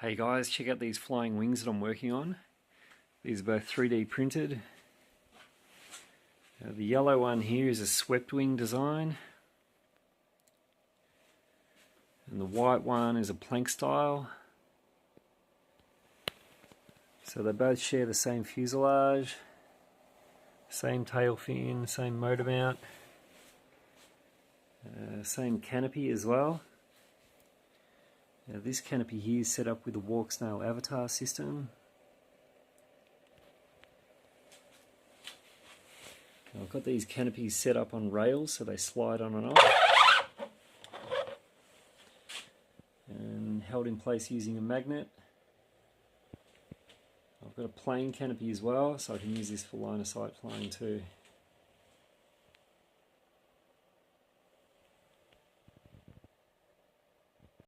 Hey guys, check out these flying wings that I'm working on. These are both 3D printed. The yellow one here is a swept wing design. And the white one is a plank style. So they both share the same fuselage, same tail fin, same motor mount, same canopy as well. This canopy here is set up with a walk snail avatar system. I've got these canopies set up on rails so they slide on and off, and held in place using a magnet. I've got a plane canopy as well, so I can use this for line of sight flying too.